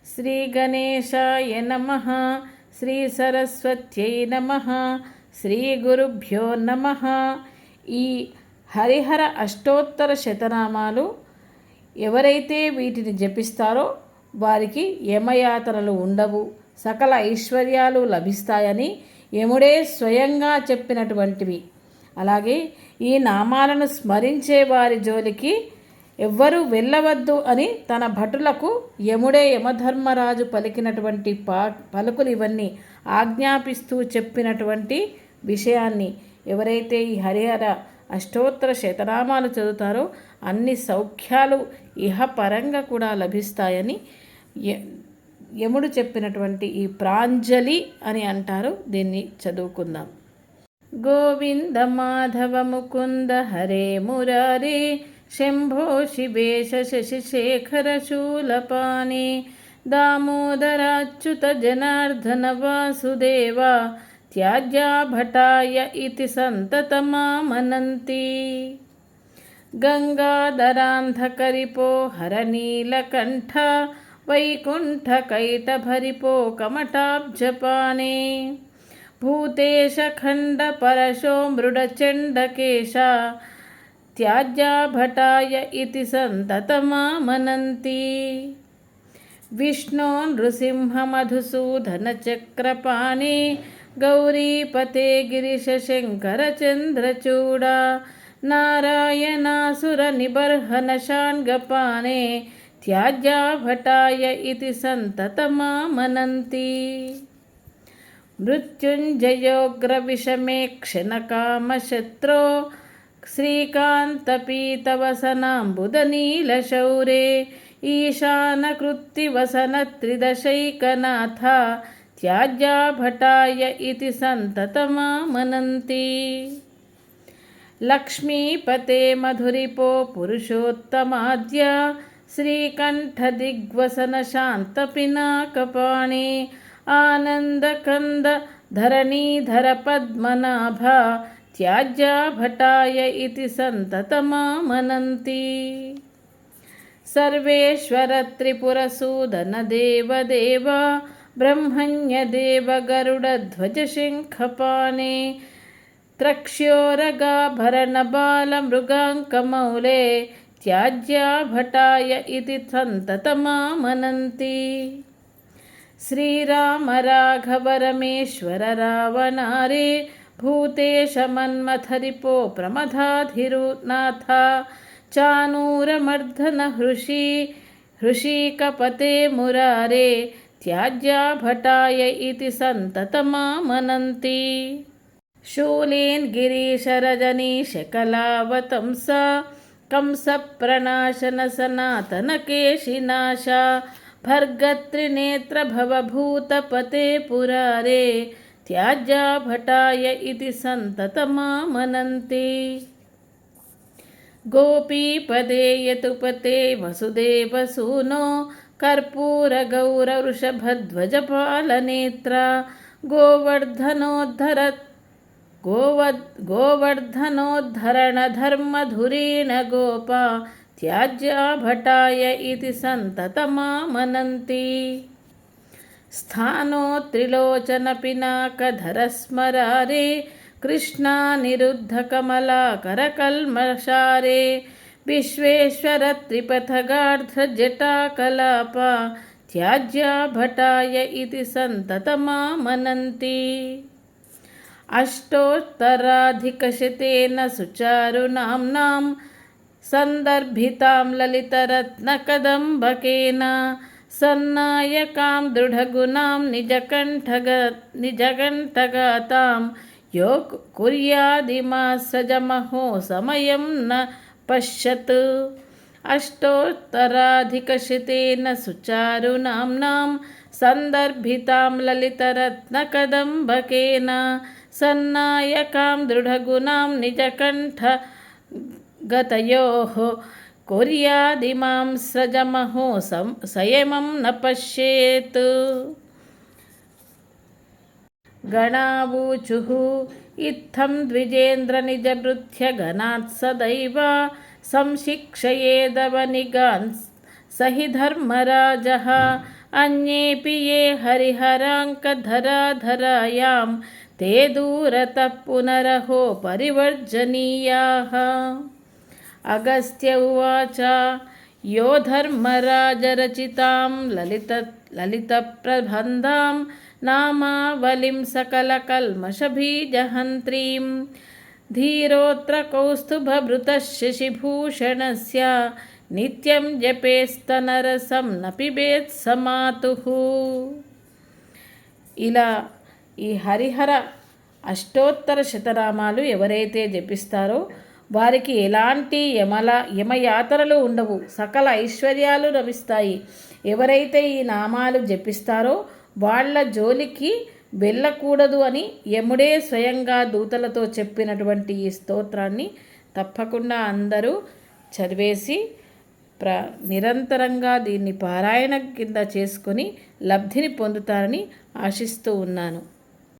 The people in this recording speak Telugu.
శ్రీగణేశాయ నమః. శ్రీ సరస్వత్యై నమః. శ్రీ గురుభ్యో నమః. ఈ హరిహర అష్టోత్తర శతనామాలు ఎవరైతే వీటిని జపిస్తారో వారికి యమయాతనలు ఉండవు, సకల ఐశ్వర్యాలు లభిస్తాయని యముడే స్వయంగా చెప్పినటువంటివి. అలాగే ఈ నామాలను స్మరించే వారి జోలికి ఎవ్వరూ వెళ్ళవద్దు అని తన భటులకు యముడే యమధర్మరాజు పలికినటువంటి పలుకులు ఇవన్నీ ఆజ్ఞాపిస్తూ చెప్పినటువంటి విషయాన్ని ఎవరైతే ఈ హరిహర అష్టోత్తర శతనామాలు చదువుతారో అన్ని సౌఖ్యాలు ఇహపరంగా కూడా లభిస్తాయని యముడు చెప్పినటువంటి ఈ ప్రాంజలి అని అంటారు. దీన్ని చదువుకుందాం. గోవింద మాధవ ముకుంద హరే మురారే శంభో శివేశ శశిశేఖర శూలపాణి దామోదరాచ్యుత జనార్దన వాసుదేవ త్యాజ్యా భటాయ ఇతి సంతతమామనంతి. గంగాధరాంధకరిపో హరనీలకంఠ వైకుంఠకైటభరిపో కమటాబ్జపాణే భూతేశ ఖండ పరశో మృడచండకేశ త్యాజ్యా భటాయ ఇతి సంతతమామనంతి. విష్ణో నృసింహ మధుసూదన చక్రపాణి గౌరీపతే గిరిశ శంకర చంద్రచూడ నారాయణాసుర నిబర్హన షాన్గపాణే త్యాజ్యా భటాయ ఇతి సంతతమామనంతి. మృత్యుంజయోగ్ర విషమే క్షణకామశత్రో శ్రీకాంతపీతవసనాంబుదనీలశౌరే ఈశానకృత్తివసన త్రిదశైకనాథ త్యాజ్యా భటాయ ఇతి సంతతమామనంతి. లక్ష్మీపతే మధురిపో పురుషోత్తమాద్య శ్రీకంఠదిగ్వసన శాంతపినాకపాణి ఆనందకంద ధరణీధర పద్మనాభ త్యాజ్యా భటాయ ఇతి సంతతమామనంతి. సర్వేశ్వర త్రిపురసూదన దేవదేవ బ్రహ్మణ్యదేవ గరుడధ్వజ శంఖపాణే త్రక్ష్యోరగాభరణ బాలమృగాంకమౌలే త్యాజ్యా భటాయ ఇతి సంతతమామనంతి. శ్రీరామ రాఘవ రమేశ్వర రావణారే భూతేశ మన్మథరిపో ప్రమథాధిరునాథ చానూరమర్ధన హృషీకపతే మురారే త్యాజ్యా భటాయ ఇతి సంతతమామనంతి. శూలేన్ గిరీశ రజనీశ కళావతంస కంస ప్రణాశన సనాతన కేశినాశ భర్గత్రినేత్ర భవభూతపతే పురారే త్యాజ్యా భటాయ ఇతి సంతతమామనంతి. గోపీపదే యతుపతే వసుదేవసూనో కర్పూర గౌర వృషభధ్వజపాలనేత్ర గోవర్ధనోద్ధరణ ధర్మధురీణ గోప త్యాజ్యా భటాయ ఇతి సంతతమామనంతి. స్థానో త్రిలోచన పినాకధర స్మరారే కృష్ణానిరుద్ధ కమలాకర కల్మషారే విశ్వేశ్వర త్రిపథగాఢ్ర జటాకలాప త్యాజ్యా భటాయ ఇతి సంతతమామనంతి. అష్టోత్తరాధికశతేన సుచారునామ్నాం సందర్భితాం లలితరత్నకదంబకేన సన్నాయకాం దృఢగుణాం నిజకంఠగాతాం యో కుర్యాదిమా సజమహో సమయం న పశ్యత్. అష్టోత్తరాధికశతేన సుచారునామ్నాం సందర్భితాం లలితరత్నకదంబకేన సన్నాయకాం దృఢగుణాం నిజకంఠగతయోః కుర్యాదిమాం సజమహో సంయమం న పశ్యేత్. గణావూచుః ఇత్థం ద్విజేంద్ర నిజభృత్య గణాత్ సదైవ సంశిక్షయేదవనిగాన్ సహి ధర్మరాజః అన్యేపి ఏ హరిహరాంకధరాధరాయాం తే దూరతః పునరహో పరివర్జనీయాః. అగస్త్య ఉవాచ యో ధర్మరాజరచితాం లలితప్రబంధాం నామావళిం సకలకల్మషబీజహంత్రీం ధీరోऽత్ర కౌస్తుభభృతः శశిభూషణస్య నిత్యం జపేస్తనరసం న పిబేత్ సమాతుః. ఇలా ఈ హరిహర అష్టోత్తర శతనామాలు ఎవరైతే జపిస్తారో వారికి ఎలాంటి యమయాతనలు ఉండవు, సకల ఐశ్వర్యాలు లభిస్తాయి. ఎవరైతే ఈ నామాలు జపిస్తారో వాళ్ళ జోలికి వెళ్ళకూడదు అని యముడే స్వయంగా దూతలతో చెప్పినటువంటి ఈ స్తోత్రాన్ని తప్పకుండా అందరూ చదివేసి నిరంతరంగా దీన్ని పారాయణ కింద చేసుకొని లబ్ధిని పొందుతారని ఆశిస్తూ ఉన్నాను.